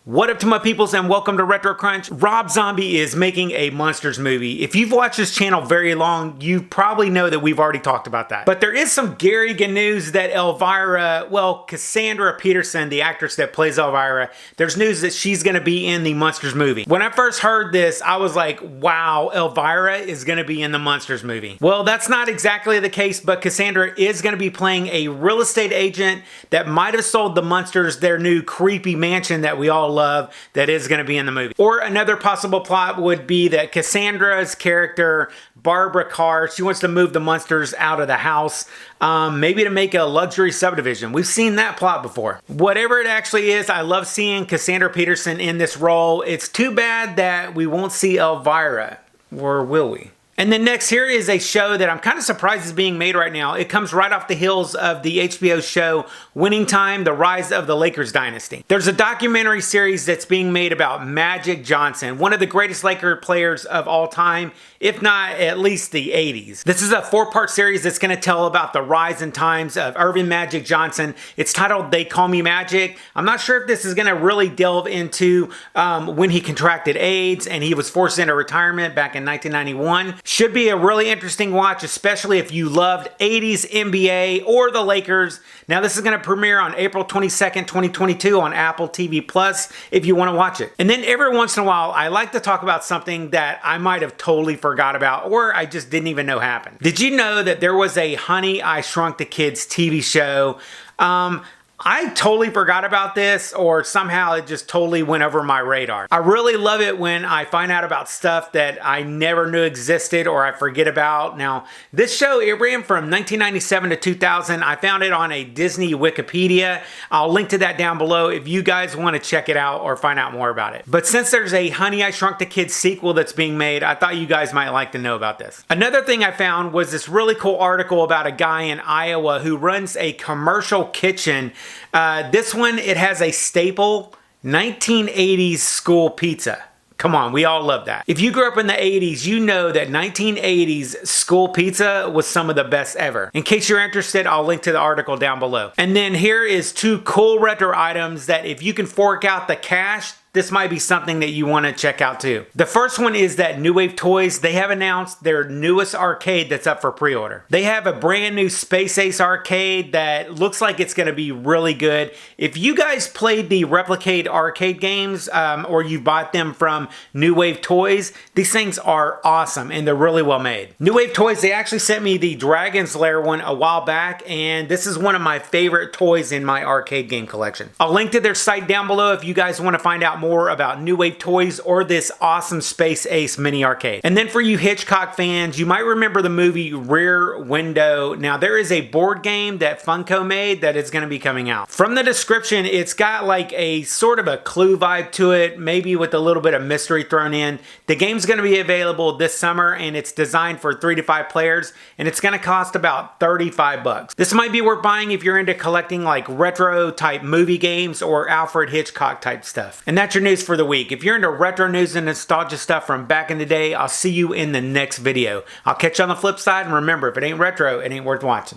What up to my peoples and welcome to Retro Crunch. Rob Zombie is making a Munsters movie. If you've watched this channel very long, you probably know that we've already talked about that. But there is some very good news that Elvira, well, Cassandra Peterson, the actress that plays Elvira, there's news that she's gonna be in the Munsters movie. When I first heard this, I was like, wow, Elvira is gonna be in the Munsters movie. Well, that's not exactly the case, but Cassandra is gonna be playing a real estate agent that might have sold the Munsters their new creepy mansion that we all love that is going to be in the movie. Or another possible plot would be that Cassandra's character, Barbara Carr, she wants to move the Munsters out of the house, maybe to make a luxury subdivision. We've seen that plot before. Whatever it actually is, I love seeing Cassandra Peterson in this role. It's too bad that we won't see Elvira, or will we? And then next, here is a show that I'm kind of surprised is being made right now. It comes right off the heels of the HBO show Winning Time, The Rise of the Lakers Dynasty. There's a documentary series that's being made about Magic Johnson, one of the greatest Laker players of all time, if not at least the 80s. This is a 4-part series that's going to tell about the rise and times of Irvin Magic Johnson. It's titled They Call Me Magic. I'm not sure if this is going to really delve into when he contracted AIDS and he was forced into retirement back in 1991. Should be a really interesting watch, especially if you loved 80s NBA or the Lakers. Now, this is going to premiere on April 22nd, 2022 on Apple TV Plus if you want to watch it. And then every once in a while, I like to talk about something that I might have totally forgot about or I just didn't even know happened. Did you know that there was a Honey, I Shrunk the Kids TV show? I totally forgot about this, or somehow it just totally went over my radar. I really love it when I find out about stuff that I never knew existed or I forget about. Now, this show, it ran from 1997 to 2000. I found it on a Disney Wikipedia. I'll link to that down below if you guys want to check it out or find out more about it. But since there's a Honey, I Shrunk the Kids sequel that's being made, I thought you guys might like to know about this. Another thing I found was this really cool article about a guy in Iowa who runs a commercial kitchen. This one, it has a staple 1980s school pizza. Come on, we all love that. If you grew up in the 80s, you know that 1980s school pizza was some of the best ever. In case you're interested, I'll link to the article down below. And then here is 2 cool retro items that if you can fork out the cash, this might be something that you want to check out too. The first one is that New Wave Toys, they have announced their newest arcade that's up for pre-order. They have a brand new Space Ace arcade that looks like it's going to be really good. If you guys played the Replicate arcade games or you bought them from New Wave Toys, these things are awesome and they're really well made. New Wave Toys, they actually sent me the Dragon's Lair one a while back, and this is one of my favorite toys in my arcade game collection. I'll link to their site down below if you guys want to find out more about New Wave Toys or this awesome Space Ace mini arcade. And then for you Hitchcock fans, you might remember the movie Rear Window. Now, there is a board game that Funko made that is going to be coming out. From the description, it's got like a sort of a Clue vibe to it, maybe with a little bit of mystery thrown in. The game's going to be available this summer and it's designed for 3 to 5 players and it's going to cost about 35 bucks. This might be worth buying if you're into collecting like retro type movie games or Alfred Hitchcock type stuff. And that's your news for the week. If you're into retro news and nostalgia stuff from back in the day, I'll see you in the next video. I'll catch you on the flip side, and remember, if it ain't retro, it ain't worth watching.